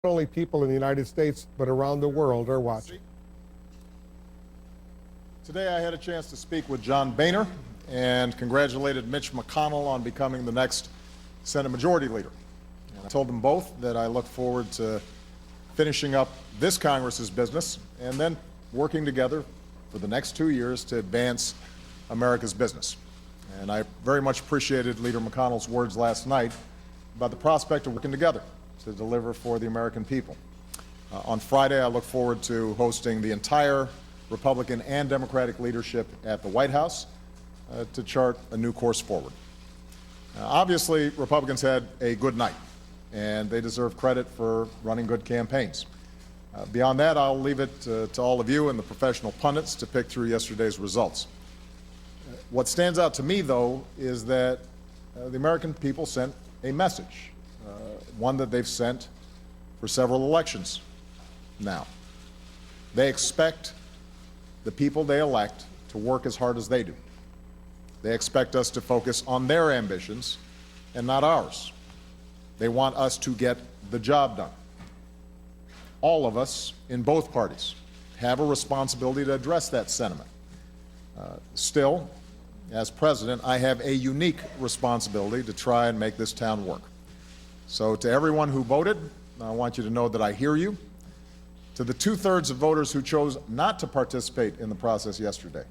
Not only people in the United States, but around the world are watching. Today I had a chance to speak with John Boehner and congratulated Mitch McConnell on becoming the next Senate Majority Leader. And I told them both that I look forward to finishing up this Congress's business and then working together for the next 2 years to advance America's business. And I very much appreciated Leader McConnell's words last night about the prospect of working together to deliver for the American people. On Friday, I look forward to hosting the entire Republican and Democratic leadership at the White House to chart a new course forward. Obviously, Republicans had a good night, and they deserve credit for running good campaigns. Beyond that, I'll leave it to all of you and the professional pundits to pick through yesterday's results. What stands out to me, though, is that the American people sent a message, one that they've sent for several elections now. They expect the people they elect to work as hard as they do. They expect us to focus on their ambitions and not ours. They want us to get the job done. All of us in both parties have a responsibility to address that sentiment. Still, as president, I have a unique responsibility to try and make this town work. So to everyone who voted, I want you to know that I hear you. To the 2/3 of voters who chose not to participate in the process yesterday,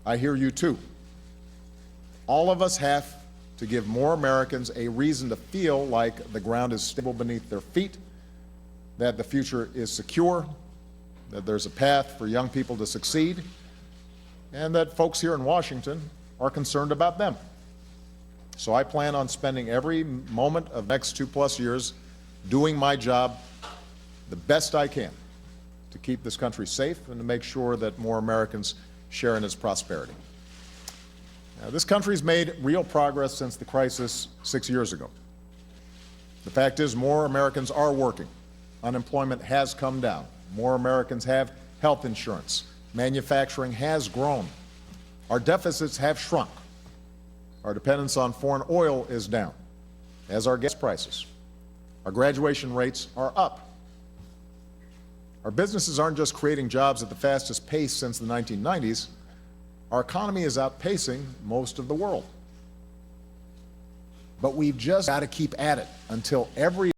I hear you too. All of us have to give more Americans a reason to feel like the ground is stable beneath their feet, that the future is secure, that there's a path for young people to succeed, and that folks here in Washington are concerned about them. So I plan on spending every moment of the next 2+ years doing my job the best I can to keep this country safe and to make sure that more Americans share in its prosperity. Now, this country's made real progress since the crisis 6 years ago. The fact is, more Americans are working. Unemployment has come down. More Americans have health insurance. Manufacturing has grown. Our deficits have shrunk. Our dependence on foreign oil is down, as are gas prices. Our graduation rates are up. Our businesses aren't just creating jobs at the fastest pace since the 1990s. Our economy is outpacing most of the world. But we've just got to keep at it until every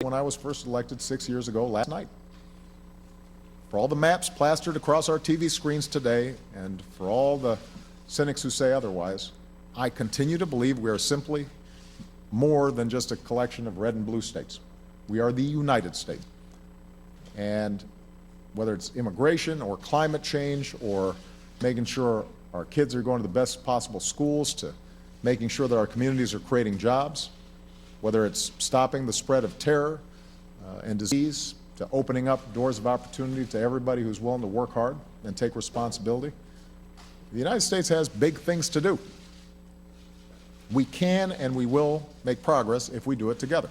when I was first elected 6 years ago last night. For all the maps plastered across our TV screens today, and for all the cynics who say otherwise, I continue to believe we are simply more than just a collection of red and blue states. We are the United States. And whether it's immigration or climate change or making sure our kids are going to the best possible schools, to making sure that our communities are creating jobs, whether it's stopping the spread of terror and disease, to opening up doors of opportunity to everybody who's willing to work hard and take responsibility. The United States has big things to do. We can and we will make progress if we do it together.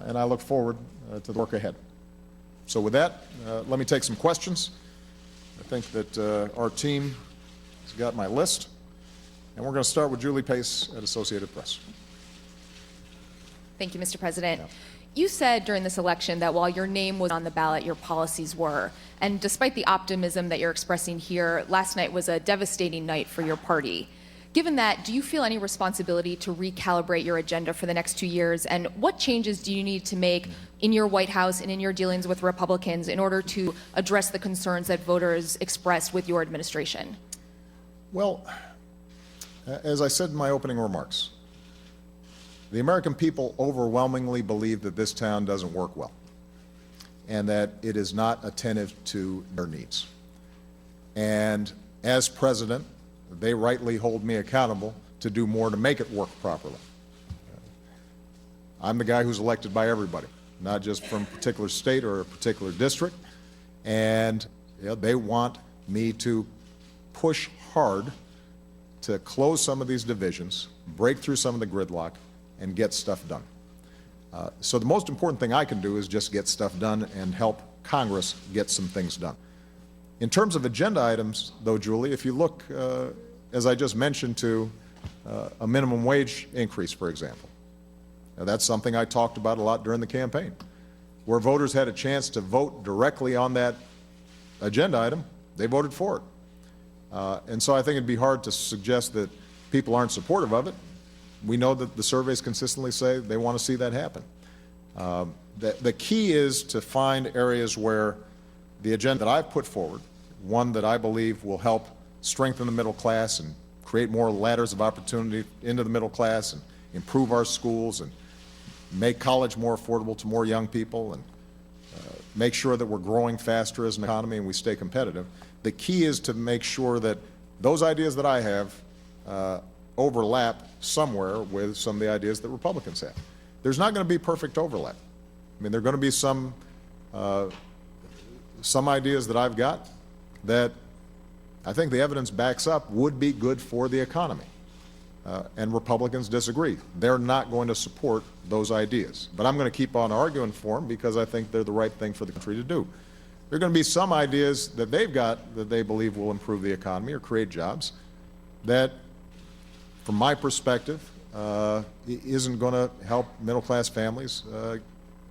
And I look forward to the work ahead. So with that, let me take some questions. I think that our team has got my list. And we're going to start with Julie Pace at Associated Press. Thank you, Mr. President. Yeah. You said during this election that while your name was on the ballot, your policies were. And despite the optimism that you're expressing here, last night was a devastating night for your party. Given that, do you feel any responsibility to recalibrate your agenda for the next 2 years? And what changes do you need to make in your White House and in your dealings with Republicans in order to address the concerns that voters expressed with your administration? Well, as I said in my opening remarks, the American people overwhelmingly believe that this town doesn't work well and that it is not attentive to their needs. And as president, they rightly hold me accountable to do more to make it work properly. I'm the guy who's elected by everybody, not just from a particular state or a particular district, and they want me to push hard to close some of these divisions, break through some of the gridlock, and get stuff done. So the most important thing I can do is just get stuff done and help Congress get some things done. In terms of agenda items, though, Julie, if you look, as I just mentioned, to a minimum wage increase, for example. Now, that's something I talked about a lot during the campaign. Where voters had a chance to vote directly on that agenda item, they voted for it. And so I think it'd be hard to suggest that people aren't supportive of it. We know that the surveys consistently say they want to see that happen. The key is to find areas where the agenda that I've put forward, one that I believe will help strengthen the middle class and create more ladders of opportunity into the middle class and improve our schools and make college more affordable to more young people and make sure that we're growing faster as an economy and we stay competitive. The key is to make sure that those ideas that I have overlap somewhere with some of the ideas that Republicans have. There's not going to be perfect overlap. I mean, there are going to be some ideas that I've got that I think the evidence backs up would be good for the economy. And Republicans disagree. They're not going to support those ideas. But I'm going to keep on arguing for them because I think they're the right thing for the country to do. There are going to be some ideas that they've got that they believe will improve the economy or create jobs that, from my perspective, isn't going to help middle-class families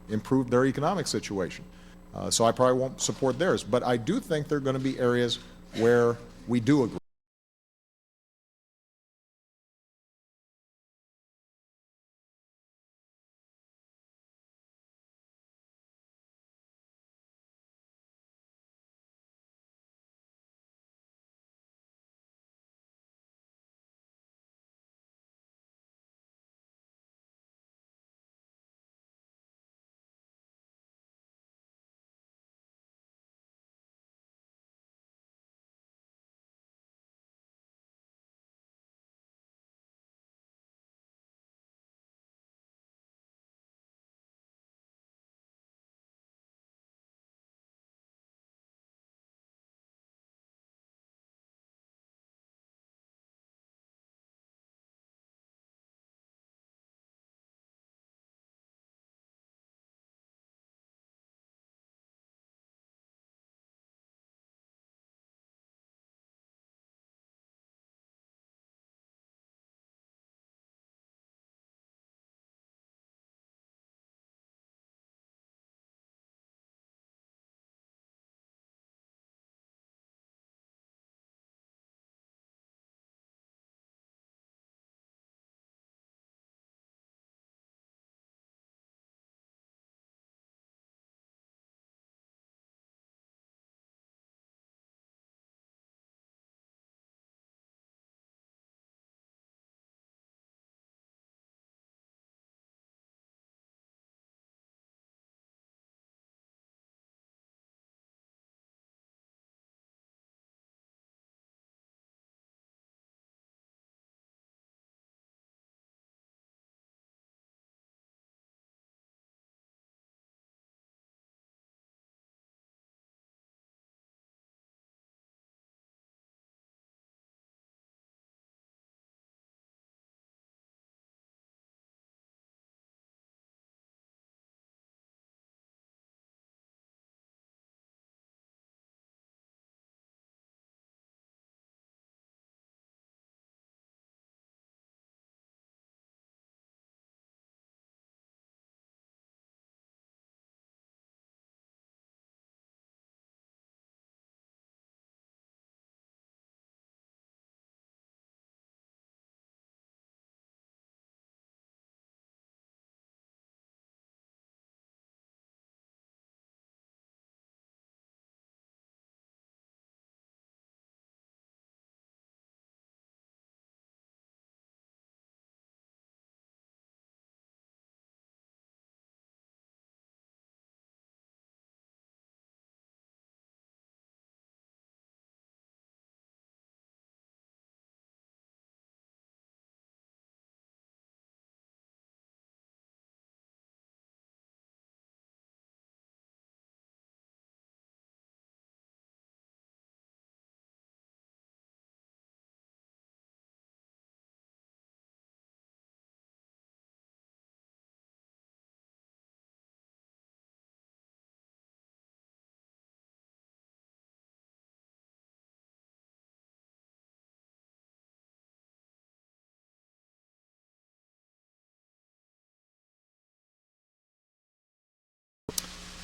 improve their economic situation. So I probably won't support theirs. But I do think there are going to be areas where we do agree.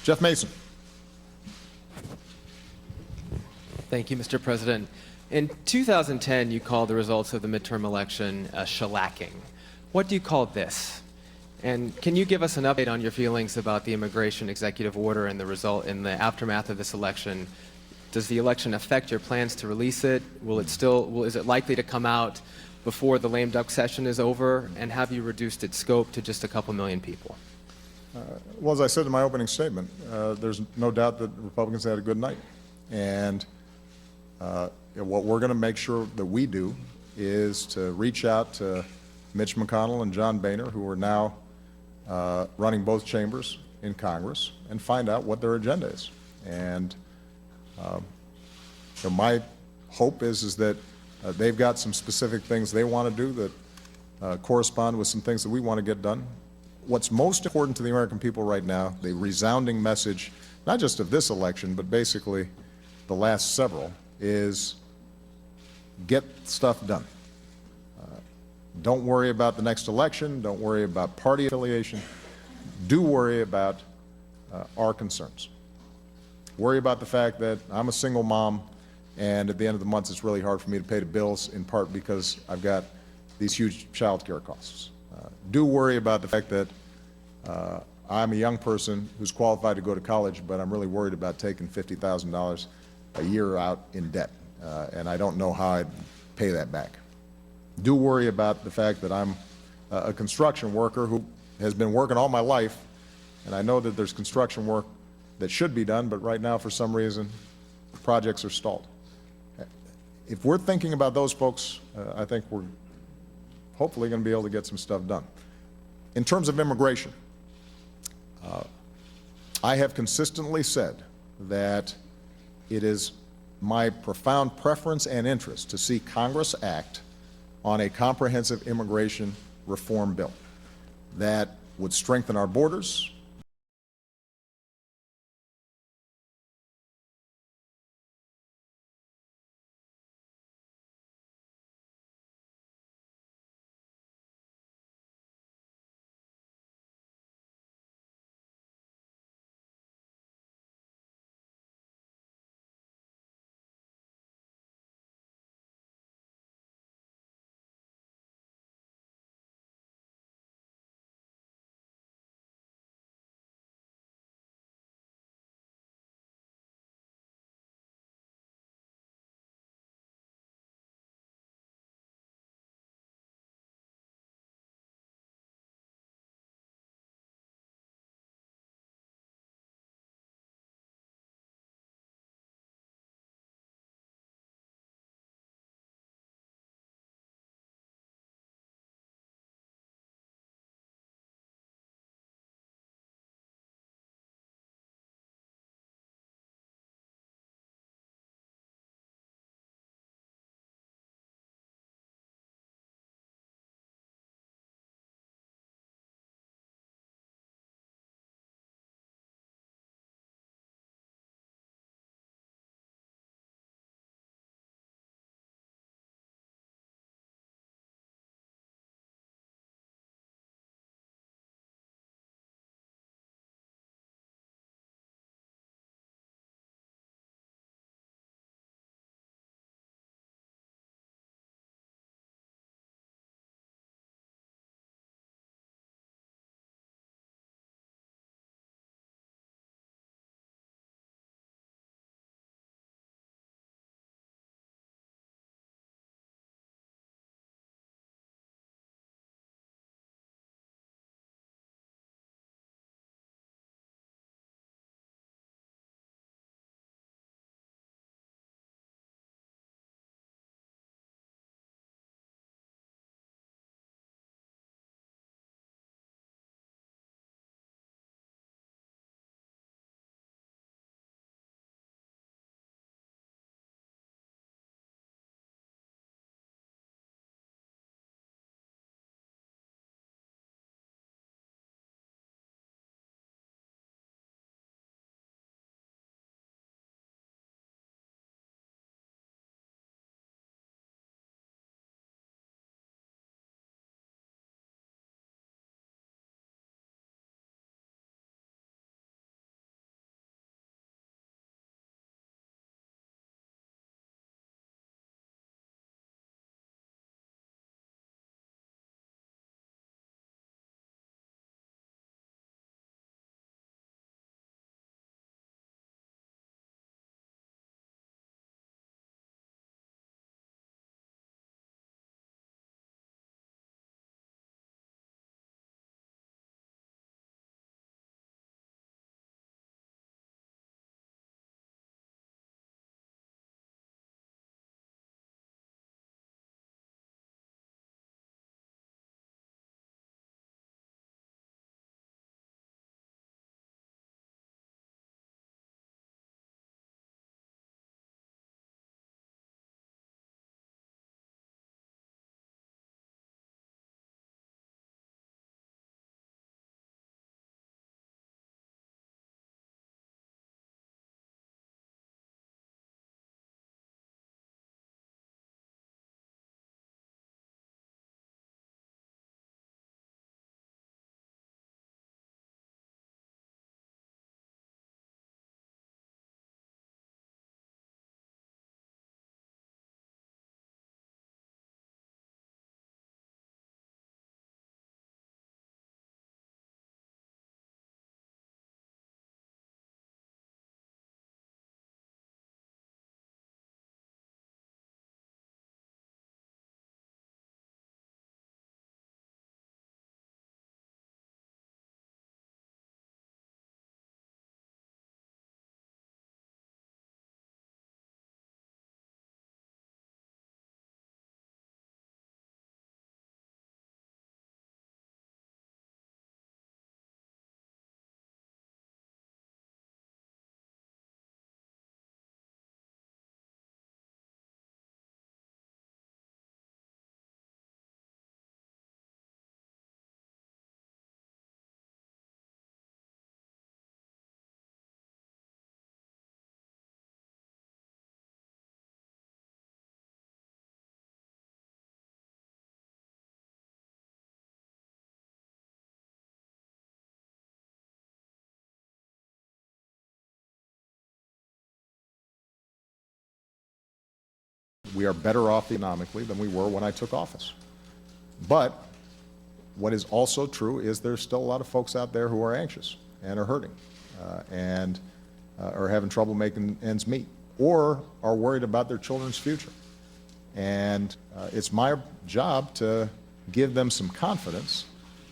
Jeff Mason. Thank you, Mr. President. In 2010, you called the results of the midterm election a shellacking. What do you call this? And can you give us an update on your feelings about the immigration executive order and the result in the aftermath of this election? Does the election affect your plans to release it? Is it likely to come out before the lame duck session is over? And have you reduced its scope to just a couple million people? Well, as I said in my opening statement, there's no doubt that Republicans had a good night. And what we're going to make sure that we do is to reach out to Mitch McConnell and John Boehner, who are now running both chambers in Congress, and find out what their agenda is. And my hope is that they've got some specific things they want to do that correspond with some things that we want to get done. What's most important to the American people right now, the resounding message, not just of this election, but basically the last several, is get stuff done. Don't worry about the next election. Don't worry about party affiliation. Do worry about our concerns. Worry about the fact that I'm a single mom, and at the end of the month it's really hard for me to pay the bills, in part because I've got these huge child care costs. Do worry about the fact that I'm a young person who's qualified to go to college, but I'm really worried about taking $50,000 a year out in debt, and I don't know how I'd pay that back. Do worry about the fact that I'm a construction worker who has been working all my life, and I know that there's construction work that should be done, but right now, for some reason, projects are stalled. If we're thinking about those folks, I think we're hopefully going to be able to get some stuff done. In terms of immigration, I have consistently said that it is my profound preference and interest to see Congress act on a comprehensive immigration reform bill that would strengthen our borders, we are better off economically than we were when I took office. But what is also true is there's still a lot of folks out there who are anxious and are hurting and are having trouble making ends meet or are worried about their children's future. And it's my job to give them some confidence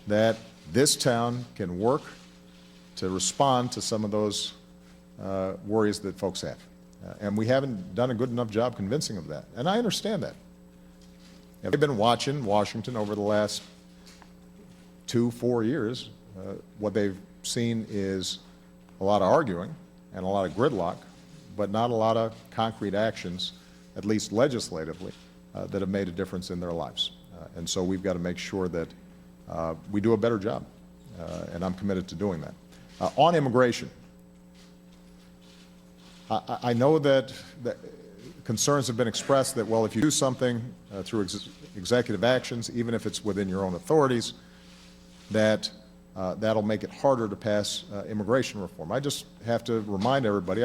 that this town can work to respond to some of those worries that folks have. And we haven't done a good enough job convincing them of that. And I understand that. I've been watching Washington over the last 2-4 years. What they've seen is a lot of arguing and a lot of gridlock, but not a lot of concrete actions, at least legislatively, that have made a difference in their lives. And so we've got to make sure that we do a better job, and I'm committed to doing that. On immigration, I know that concerns have been expressed that, well, if you do something through executive actions, even if it's within your own authorities, that that'll make it harder to pass immigration reform. I just have to remind everybody,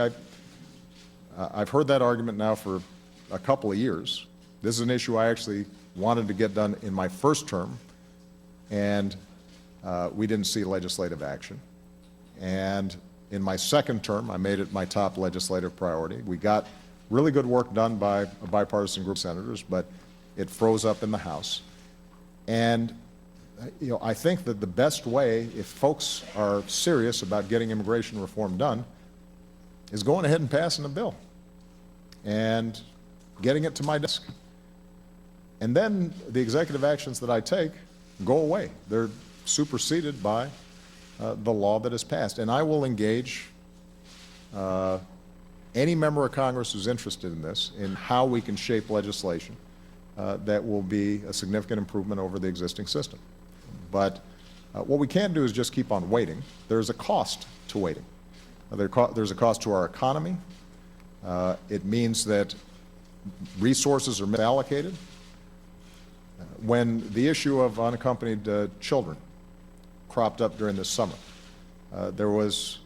I've heard that argument now for a couple of years. This is an issue I actually wanted to get done in my first term, and we didn't see legislative action. And in my second term, I made it my top legislative priority. We got really good work done by a bipartisan group of senators, but it froze up in the House. And I think that the best way, if folks are serious about getting immigration reform done, is going ahead and passing a bill and getting it to my desk. And then the executive actions that I take go away. They're superseded by the law that is passed. And I will engage any member of Congress who's interested in this, in how we can shape legislation that will be a significant improvement over the existing system. But what we can't do is just keep on waiting. There's a cost to waiting. There's a cost to our economy. It means that resources are misallocated. When the issue of unaccompanied children cropped up during this summer, there was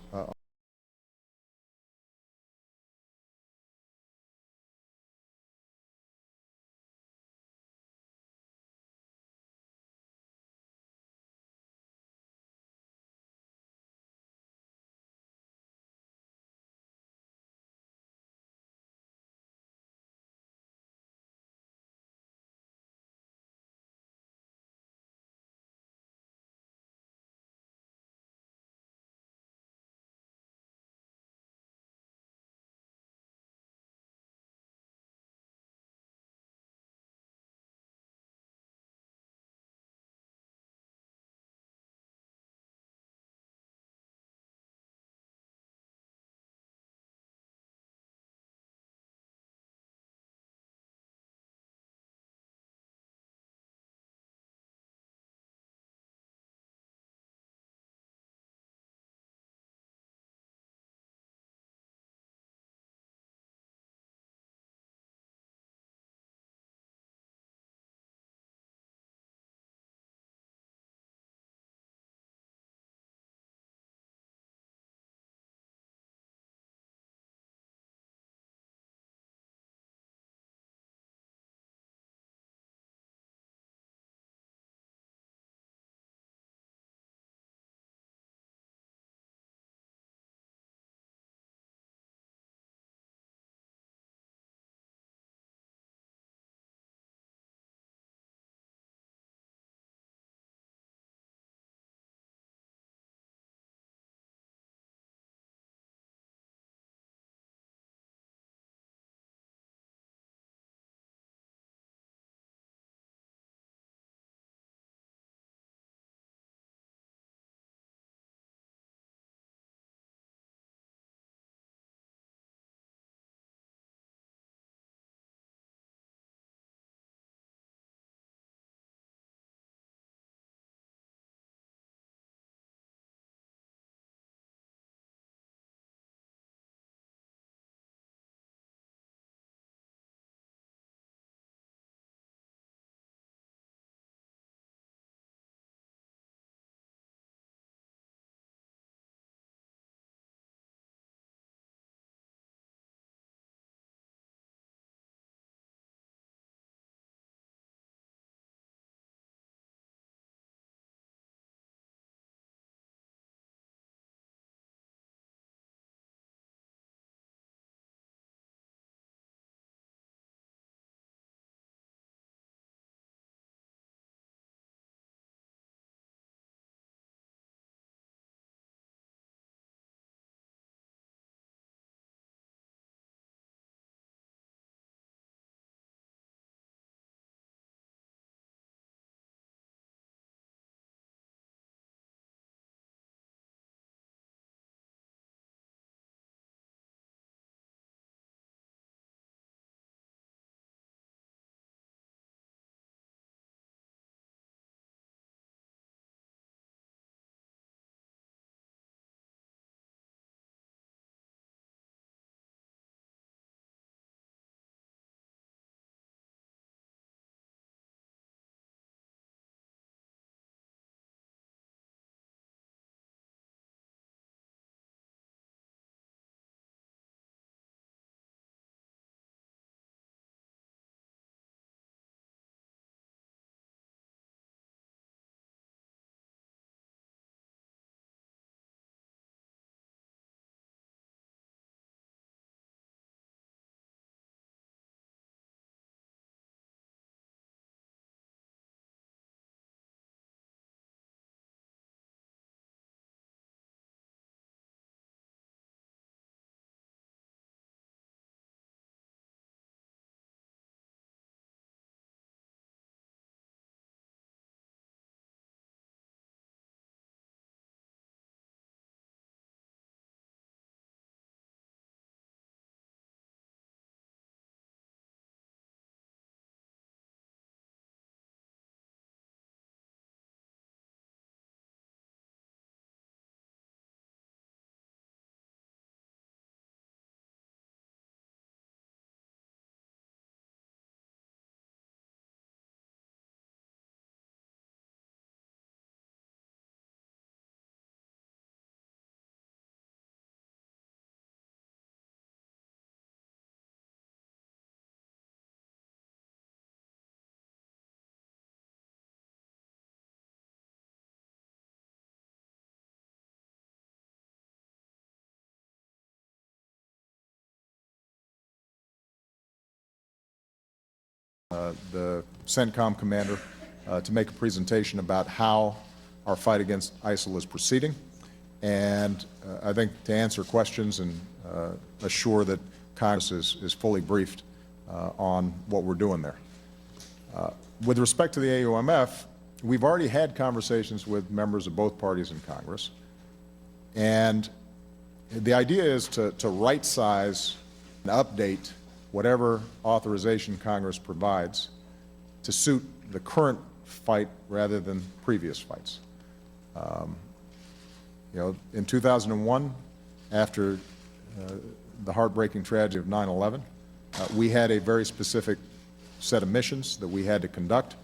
the CENTCOM commander to make a presentation about how our fight against ISIL is proceeding, and I think to answer questions and assure that Congress is fully briefed on what we're doing there. With respect to the AUMF, we've already had conversations with members of both parties in Congress, and the idea is to right-size and update whatever authorization Congress provides to suit the current fight rather than previous fights. In 2001, after the heartbreaking tragedy of 9/11, we had a very specific set of missions that we had to conduct,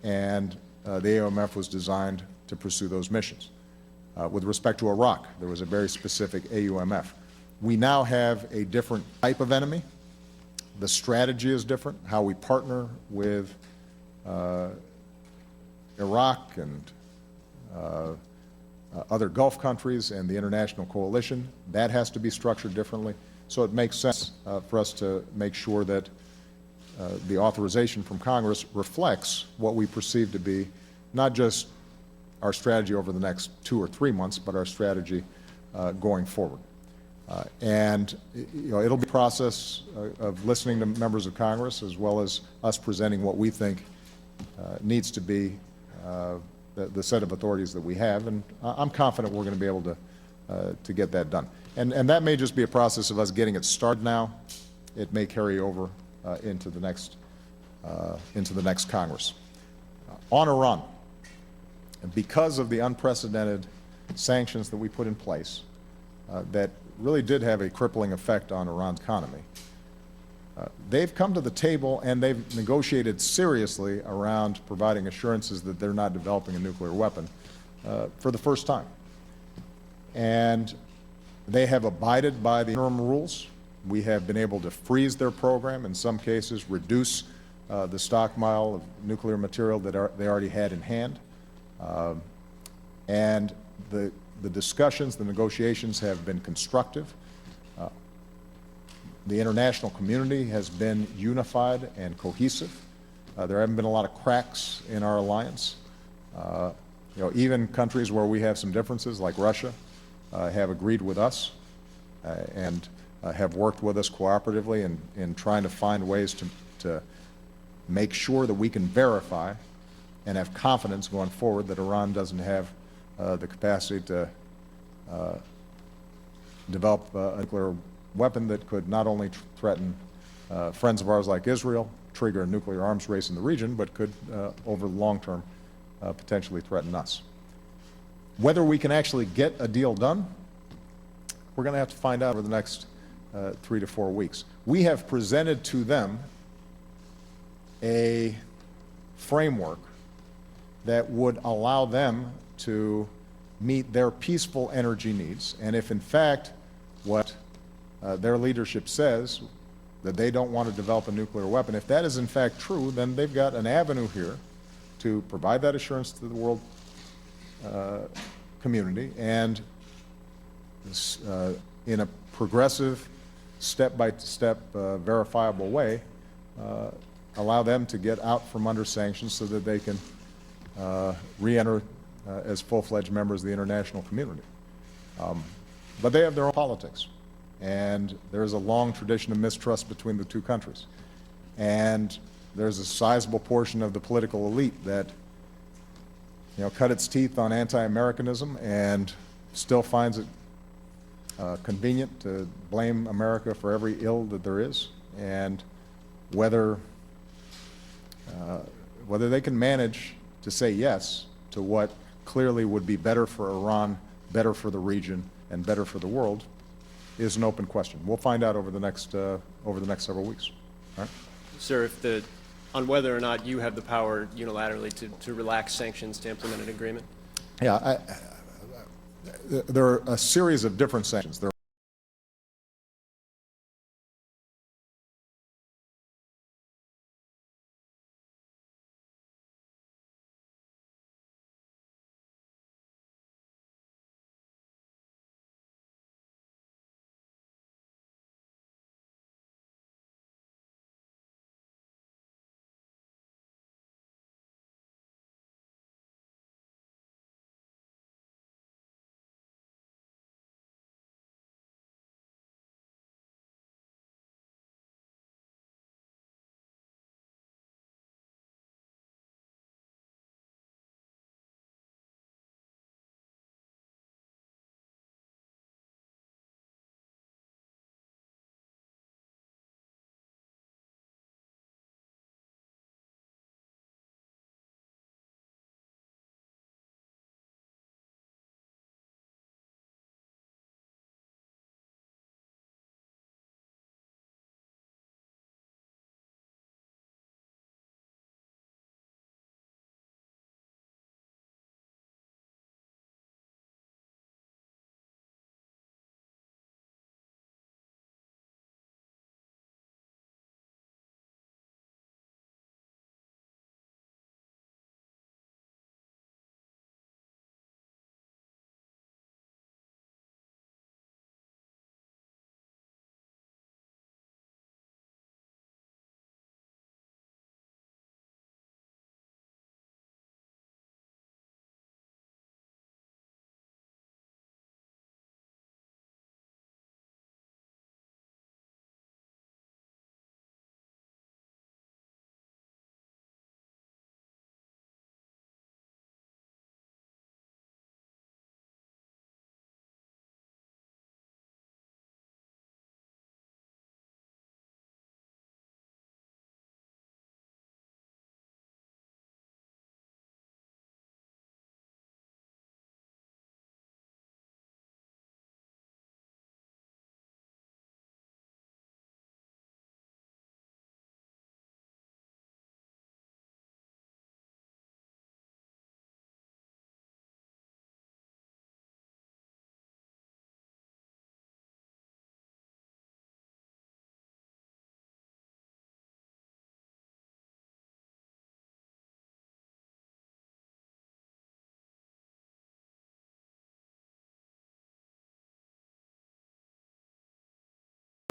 and the AUMF was designed to pursue those missions. With respect to Iraq, there was a very specific AUMF. We now have a different type of enemy. The strategy is different. How we partner with Iraq and other Gulf countries and the international coalition, that has to be structured differently. So it makes sense for us to make sure that the authorization from Congress reflects what we perceive to be not just our strategy over the next 2 or 3 months, but our strategy going forward. And it'll be a process of listening to members of Congress as well as us presenting what we think needs to be the set of authorities that we have, and I'm confident we're going to be able to get that done. And that may just be a process of us getting it started now. It may carry over into the next Congress. On Iran, because of the unprecedented sanctions that we put in place that really did have a crippling effect on Iran's economy, they've come to the table and they've negotiated seriously around providing assurances that they're not developing a nuclear weapon for the first time. And they have abided by the interim rules. We have been able to freeze their program, in some cases reduce the stockpile of nuclear material that they already had in hand. And the discussions, the negotiations have been constructive. The international community has been unified and cohesive. There haven't been a lot of cracks in our alliance. Even countries where we have some differences, like Russia, have agreed with us and have worked with us cooperatively in trying to find ways to make sure that we can verify and have confidence going forward that Iran doesn't have the capacity to develop a nuclear weapon that could not only threaten friends of ours like Israel, trigger a nuclear arms race in the region, but could, over the long term, potentially threaten us. Whether we can actually get a deal done, we're going to have to find out over the next 3 to 4 weeks. We have presented to them a framework that would allow them to meet their peaceful energy needs, and if in fact what their leadership says, that they don't want to develop a nuclear weapon, if that is in fact true, then they've got an avenue here to provide that assurance to the world community, and in a progressive, step-by-step, verifiable way, allow them to get out from under sanctions so that they can re-enter as full-fledged members of the international community. But they have their own politics, and there's a long tradition of mistrust between the two countries. And there's a sizable portion of the political elite that cut its teeth on anti-Americanism and still finds it convenient to blame America for every ill that there is, and whether they can manage to say yes to what clearly would be better for Iran, better for the region, and better for the world is an open question. We'll find out over the next several weeks. All right? Sir, on whether or not you have the power unilaterally to relax sanctions to implement an agreement? Yeah, there are a series of different sanctions. There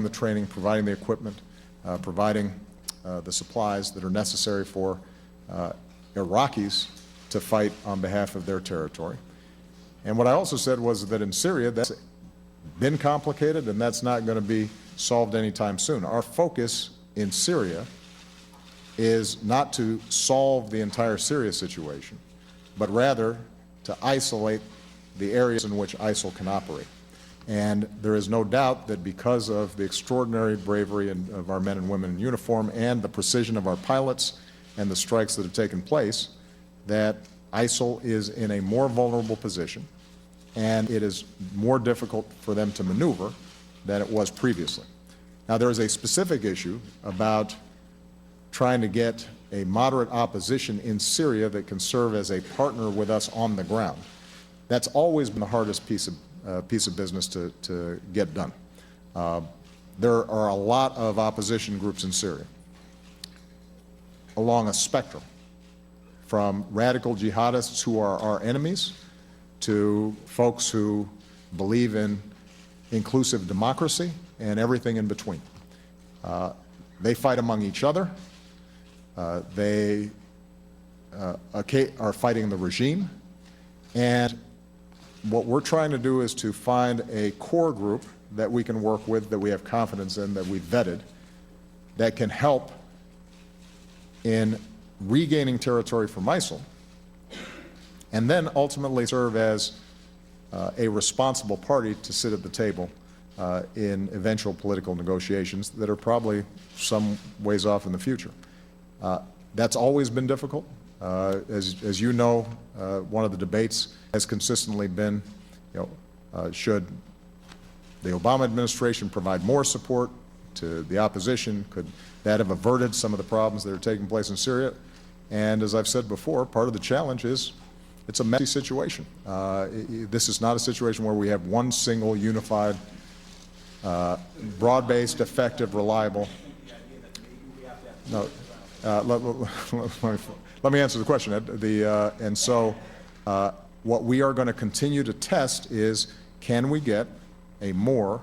the training, providing the equipment, providing the supplies that are necessary for Iraqis to fight on behalf of their territory. And what I also said was that in Syria, that's been complicated, and that's not going to be solved anytime soon. Our focus in Syria is not to solve the entire Syria situation, but rather to isolate the areas in which ISIL can operate. And there is no doubt that because of the extraordinary bravery of our men and women in uniform and the precision of our pilots and the strikes that have taken place, that ISIL is in a more vulnerable position, and it is more difficult for them to maneuver than it was previously. Now, there is a specific issue about trying to get a moderate opposition in Syria that can serve as a partner with us on the ground. That's always been the hardest piece of business to get done. There are a lot of opposition groups in Syria along a spectrum, from radical jihadists who are our enemies to folks who believe in inclusive democracy and everything in between. They fight among each other. They are fighting the regime. And what we're trying to do is to find a core group that we can work with, that we have confidence in, that we've vetted, that can help in regaining territory from ISIL, and then ultimately serve as a responsible party to sit at the table in eventual political negotiations that are probably some ways off in the future. That's always been difficult. As you know, one of the debates has consistently been, should the Obama administration provide more support to the opposition? Could that have averted some of the problems that are taking place in Syria? And as I've said before, part of the challenge is it's a messy situation. This is not a situation where we have one single, unified, broad-based, effective, reliable. No, let me answer the question, Ed. And so what we are going to continue to test is, can we get a more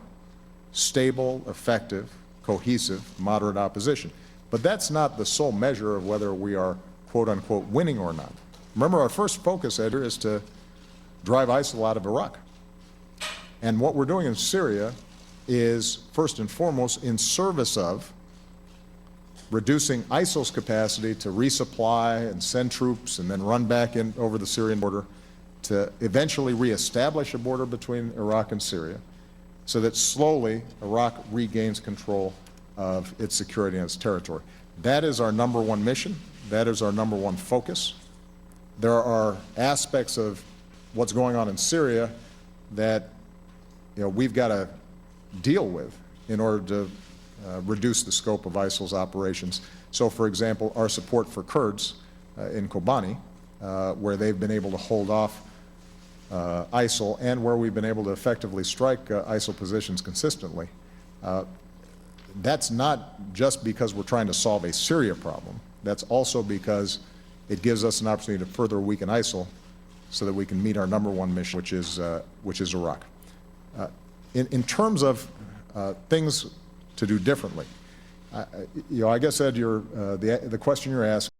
stable, effective, cohesive, moderate opposition? But that's not the sole measure of whether we are, quote unquote, winning or not. Remember, our first focus, Ed, is to drive ISIL out of Iraq. And what we're doing in Syria is, first and foremost, in service of reducing ISIL's capacity to resupply and send troops and then run back in over the Syrian border to eventually reestablish a border between Iraq and Syria, so that slowly Iraq regains control of its security and its territory. That is our number one mission. That is our number one focus. There are aspects of what's going on in Syria that we've got to deal with in order to reduce the scope of ISIL's operations. So, for example, our support for Kurds in Kobani, where they've been able to hold off ISIL and where we've been able to effectively strike ISIL positions consistently. That's not just because we're trying to solve a Syria problem. That's also because it gives us an opportunity to further weaken ISIL so that we can meet our number one mission, which is Iraq. In terms of things to do differently, I guess, Ed, the question you're asking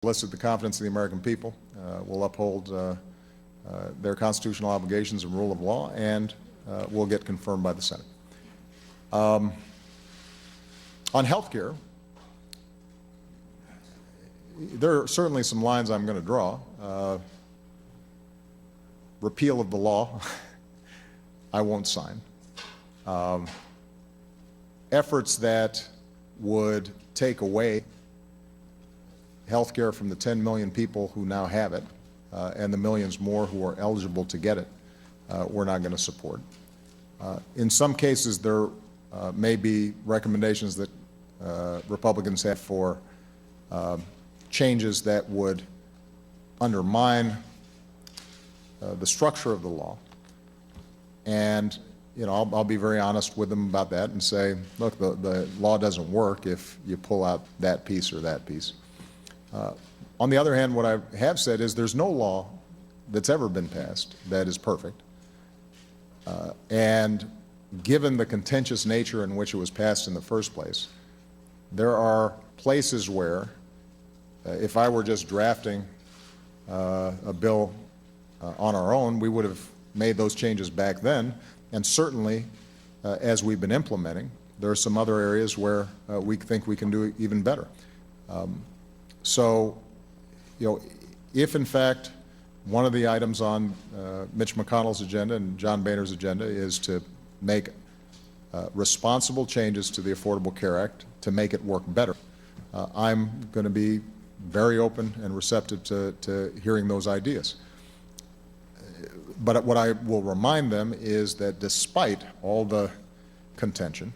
Enlisted the confidence of the American people, will uphold their constitutional obligations and rule of law, and will get confirmed by the Senate. On health care, there are certainly some lines I'm going to draw. Repeal of the law, I won't sign. Efforts that would take away health care from the 10 million people who now have it and the millions more who are eligible to get it, we're not going to support. In some cases, there may be recommendations that Republicans have for changes that would undermine the structure of the law. And I'll be very honest with them about that and say, look, the law doesn't work if you pull out that piece or that piece. On the other hand, what I have said is there's no law that's ever been passed that is perfect. And given the contentious nature in which it was passed in the first place, there are places where, if I were just drafting a bill on our own, we would have made those changes back then. And certainly, as we've been implementing, there are some other areas where we think we can do even better. So, if in fact one of the items on Mitch McConnell's agenda and John Boehner's agenda is to make responsible changes to the Affordable Care Act to make it work better, I'm going to be very open and receptive to hearing those ideas. But what I will remind them is that despite all the contention,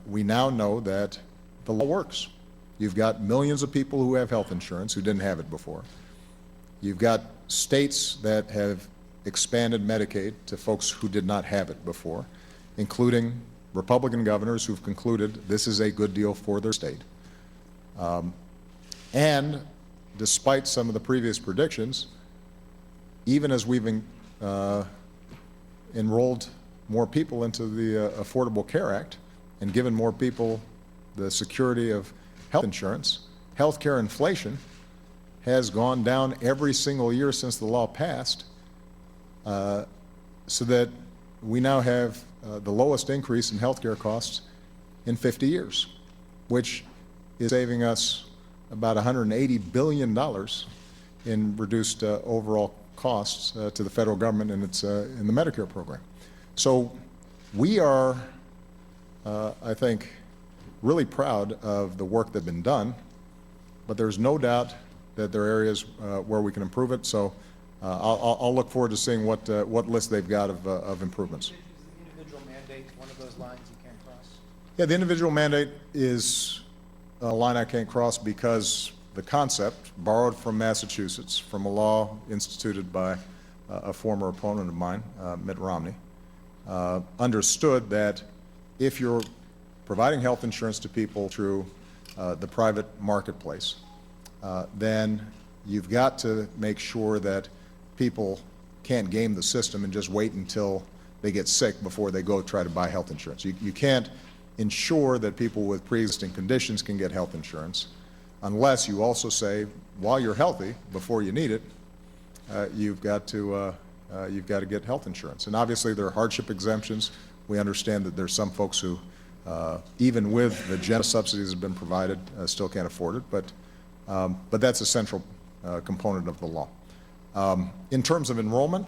we now know that the law works. You've got millions of people who have health insurance who didn't have it before. You've got states that have expanded Medicaid to folks who did not have it before, including Republican governors who've concluded this is a good deal for their state. And despite some of the previous predictions, even as we've enrolled more people into the Affordable Care Act and given more people the security of health insurance, health care inflation has gone down every single year since the law passed, so that we now have the lowest increase in health care costs in 50 years, which is saving us about $180 billion in reduced overall costs to the federal government in the Medicare program. So we are, I think, really proud of the work that's been done, but there's no doubt that there are areas where we can improve it. So I'll look forward to seeing what list they've got of improvements. Is the individual mandate one of those lines you can't cross? Yeah, the individual mandate is a line I can't cross because the concept, borrowed from Massachusetts, from a law instituted by a former opponent of mine, Mitt Romney, understood that if you're providing health insurance to people through the private marketplace, then you've got to make sure that people can't game the system and just wait until they get sick before they go try to buy health insurance. You can't ensure that people with pre-existing conditions can get health insurance unless you also say, while you're healthy, before you need it, you've got to get health insurance. And obviously there are hardship exemptions. We understand that there's some folks who, even with the generous subsidies that have been provided, still can't afford it. But that's a central component of the law. In terms of enrollment,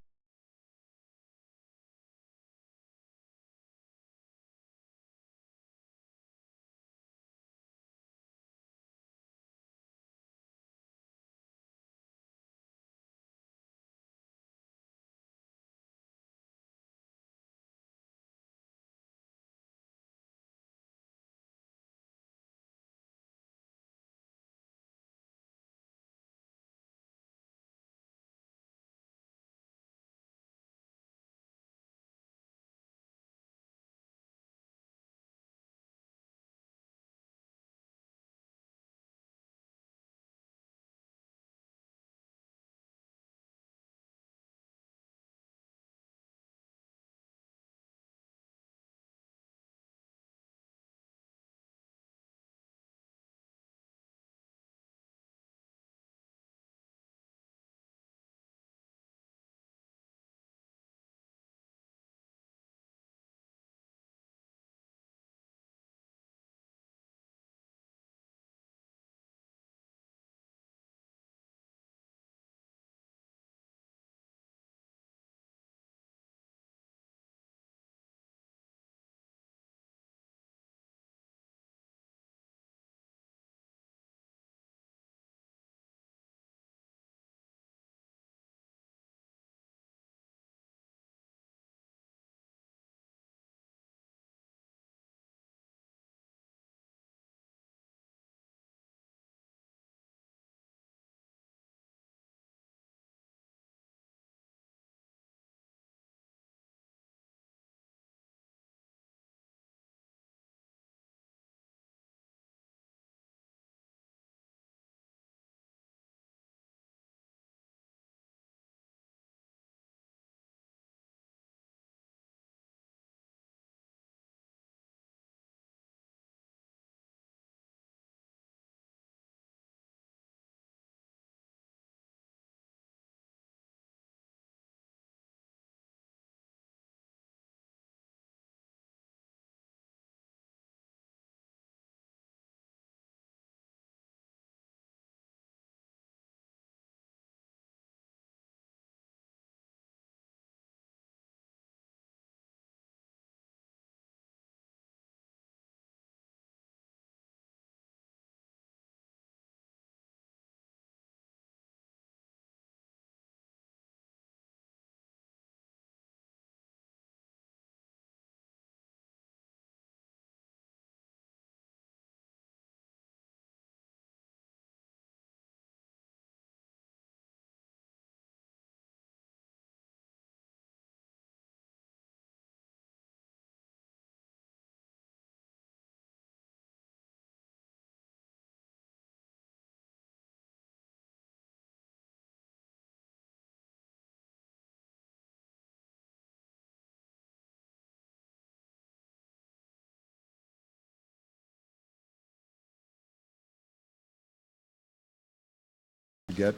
get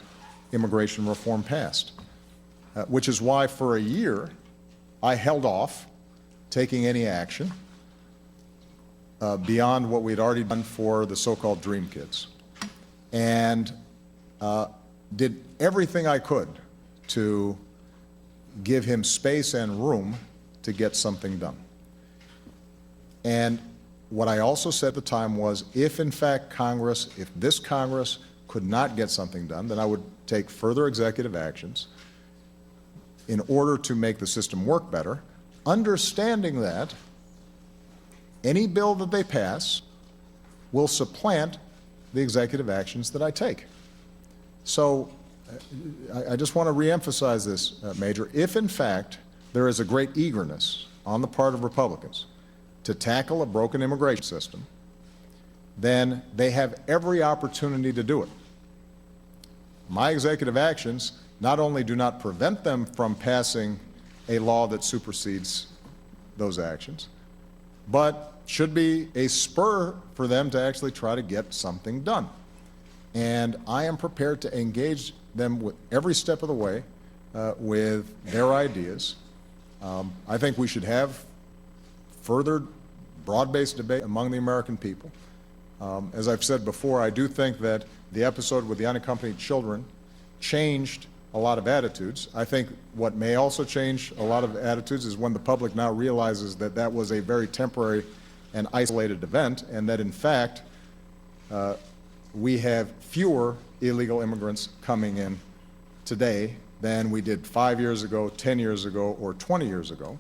immigration reform passed, which is why for a year I held off taking any action beyond what we'd already done for the so-called Dream Kids, and did everything I could to give him space and room to get something done. And what I also said at the time was, if in fact if this Congress could not get something done, then I would take further executive actions in order to make the system work better, understanding that any bill that they pass will supplant the executive actions that I take. So I just want to reemphasize this, Major. If in fact there is a great eagerness on the part of Republicans to tackle a broken immigration system, then they have every opportunity to do it. My executive actions not only do not prevent them from passing a law that supersedes those actions, but should be a spur for them to actually try to get something done. And I am prepared to engage them with every step of the way with their ideas. I think we should have further broad-based debate among the American people. As I've said before, I do think that the episode with the unaccompanied children changed a lot of attitudes. I think what may also change a lot of attitudes is when the public now realizes that that was a very temporary and isolated event, and that in fact we have fewer illegal immigrants coming in today than we did 5 years ago, 10 years ago, or 20 years ago,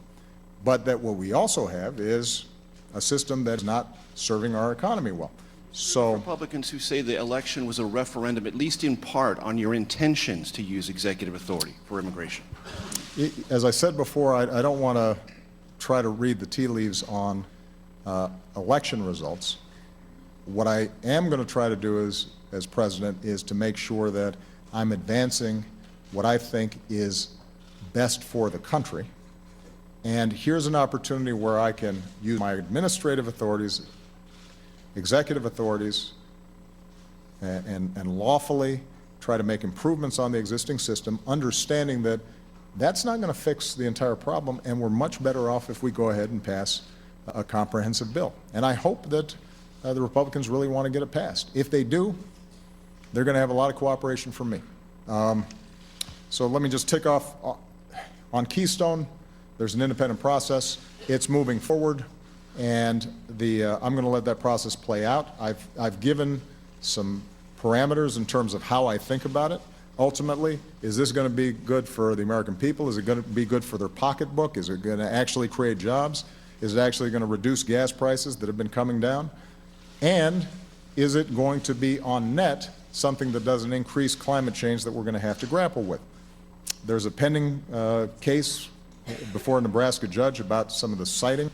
but that what we also have is a system that's not serving our economy well. So Republicans who say the election was a referendum, at least in part, on your intentions to use executive authority for immigration. as I said before, I don't want to try to read the tea leaves on election results. What I am going to try to do as president is to make sure that I'm advancing what I think is best for the country. And here's an opportunity where I can use my administrative authorities, executive authorities, and lawfully try to make improvements on the existing system, understanding that that's not going to fix the entire problem, and we're much better off if we go ahead and pass a comprehensive bill. And I hope that the Republicans really want to get it passed. If they do, they're going to have a lot of cooperation from me. So let me just tick off on Keystone. There's an independent process. It's moving forward, and I'm going to let that process play out. I've given some parameters in terms of how I think about it. Ultimately, is this going to be good for the American people? Is it going to be good for their pocketbook? Is it going to actually create jobs? Is it actually going to reduce gas prices that have been coming down? And is it going to be on net something that doesn't increase climate change that we're going to have to grapple with? There's a pending case before a Nebraska judge about some of the siting.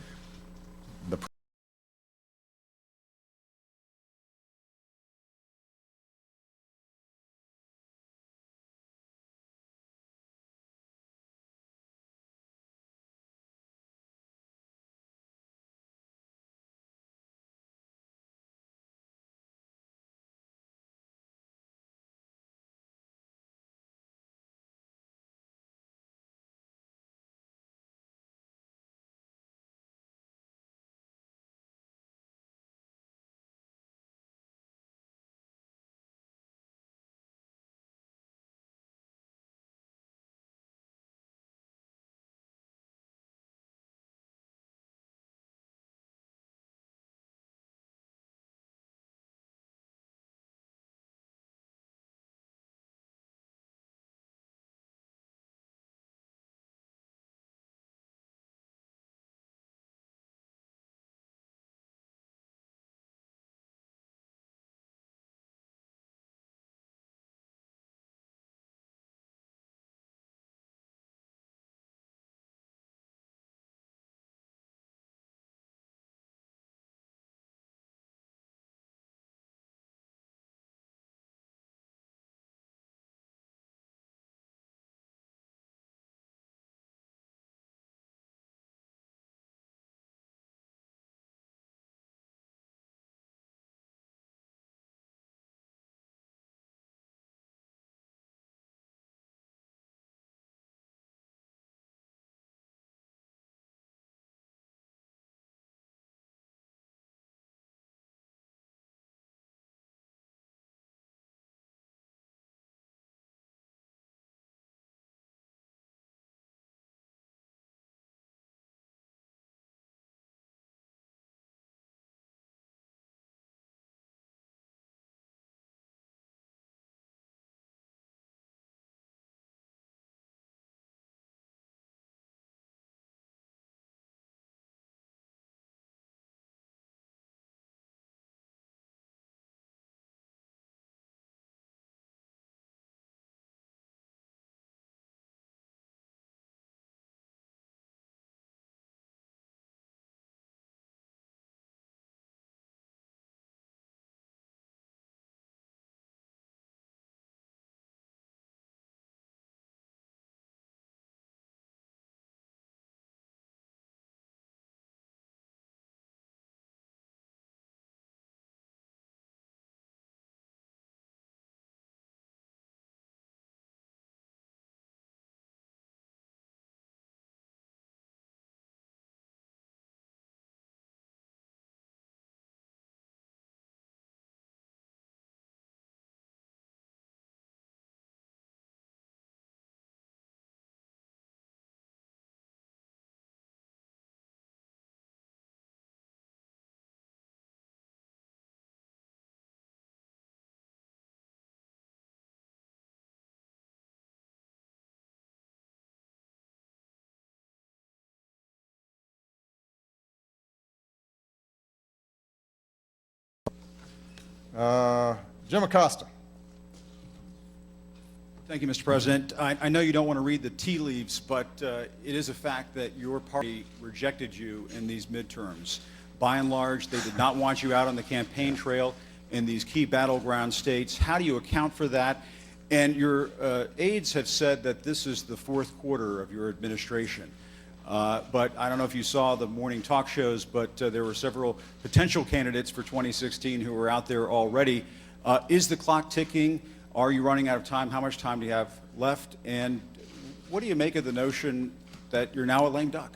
Jim Acosta. Thank you, Mr. President. I know you don't want to read the tea leaves, but it is a fact that your party rejected you in these midterms. By and large, they did not want you out on the campaign trail in these key battleground states. How do you account for that? And your aides have said that this is the fourth quarter of your administration. But I don't know if you saw the morning talk shows, but there were several potential candidates for 2016 who were out there already. Is the clock ticking? Are you running out of time? How much time do you have left? And what do you make of the notion that you're now a lame duck?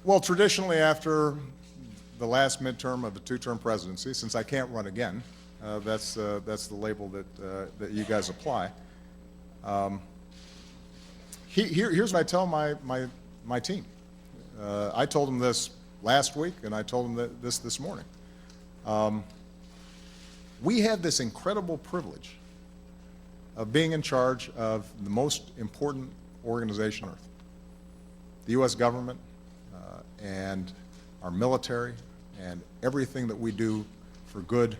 Well, traditionally, after the last midterm of the two-term presidency, since I can't run again, that's the label that you guys apply. Here's what I tell my team. I told them this last week, and I told them this morning. We have this incredible privilege of being in charge of the most important organization on earth, the U.S. government and our military and everything that we do for good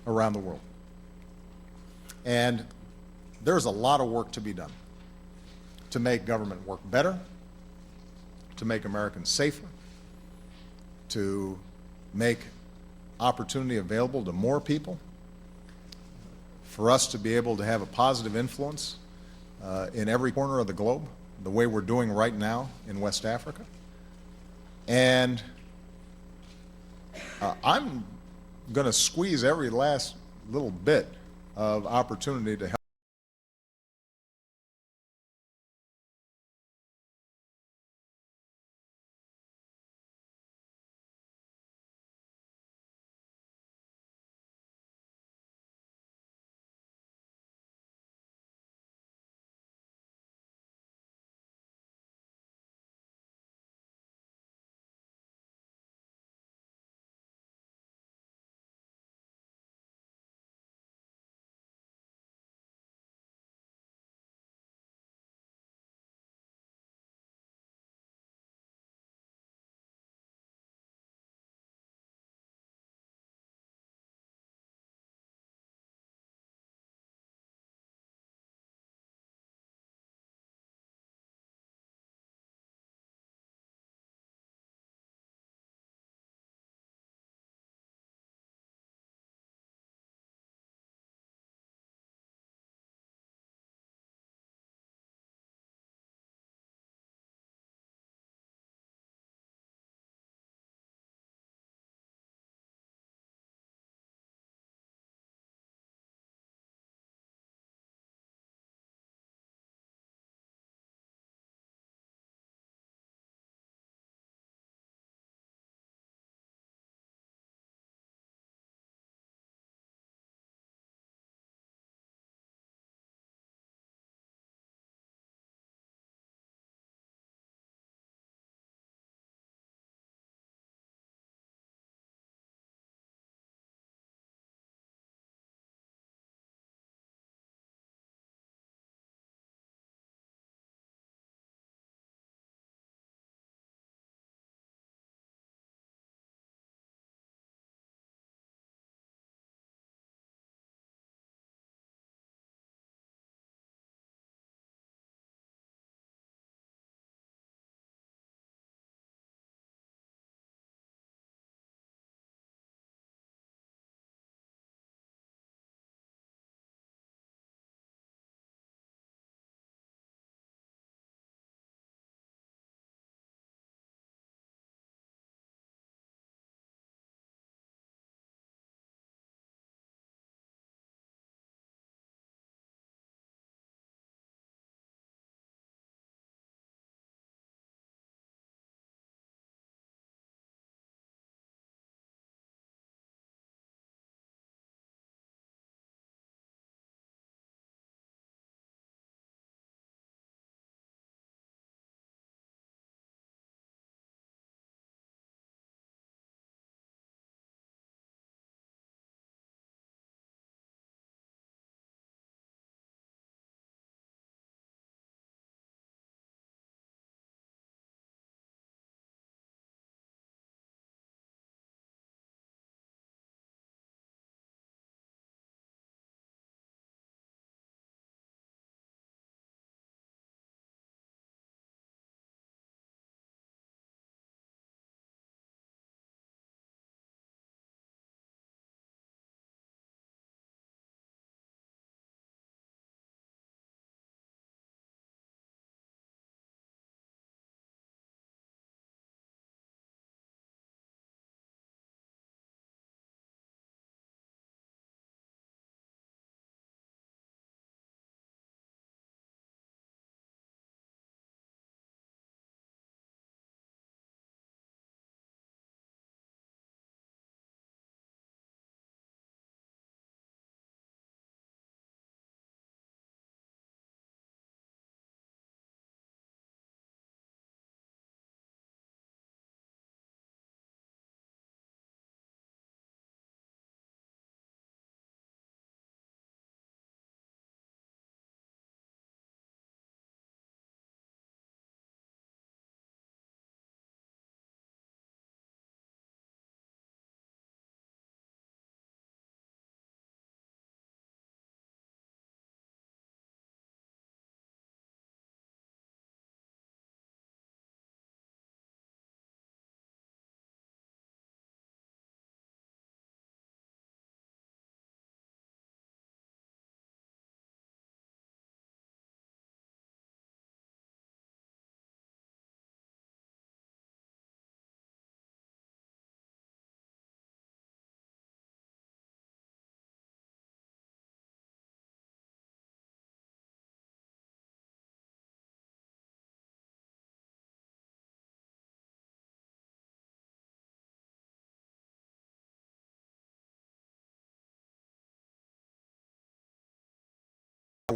around the world. And there's a lot of work to be done to make government work better, to make Americans safer, to make opportunity available to more people, for us to be able to have a positive influence in every corner of the globe, the way we're doing right now in West Africa. And I'm going to squeeze every last little bit of opportunity to help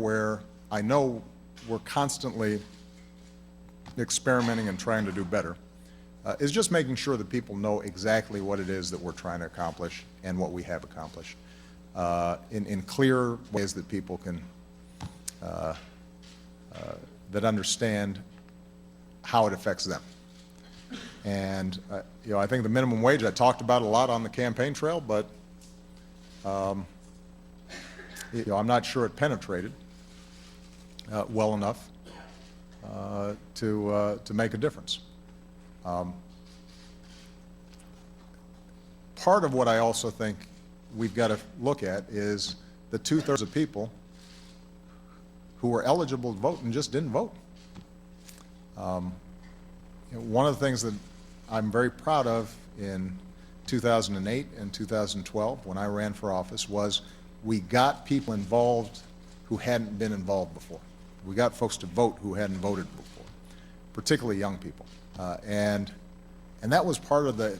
where I know we're constantly experimenting and trying to do better, is just making sure that people know exactly what it is that we're trying to accomplish and what we have accomplished in clear ways that people can, that understand how it affects them. And, I think the minimum wage, I talked about a lot on the campaign trail, but, I'm not sure it penetrated well enough to make a difference. Part of what I also think we've got to look at is the 2/3 of people who were eligible to vote and just didn't vote. One of the things that I'm very proud of in 2008 and 2012, when I ran for office, was we got people involved who hadn't been involved before. We got folks to vote who hadn't voted before, particularly young people. And that was part of the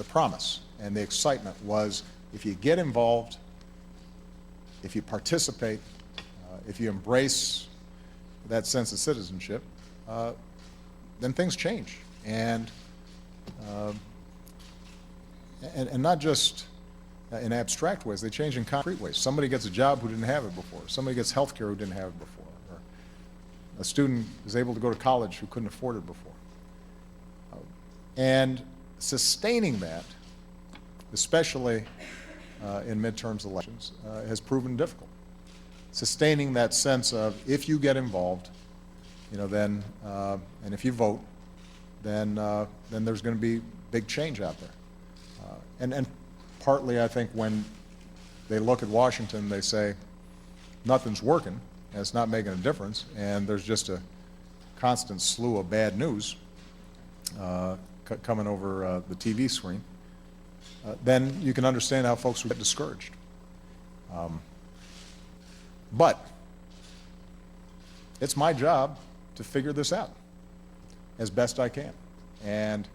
promise and the excitement was if you get involved, if you participate, if you embrace that sense of citizenship, then things change. And not just in abstract ways, they change in concrete ways. Somebody gets a job who didn't have it before. Somebody gets health care who didn't have it before. Or a student is able to go to college who couldn't afford it before. And sustaining that, especially in midterms elections, has proven difficult. Sustaining that sense of if you get involved, then, and if you vote, then there's going to be big change out there. And partly, I think, when they look at Washington, they say, nothing's working, and it's not making a difference, and there's just a constant slew of bad news coming over the TV screen, then you can understand how folks would get discouraged. But it's my job to figure this out as best I can. And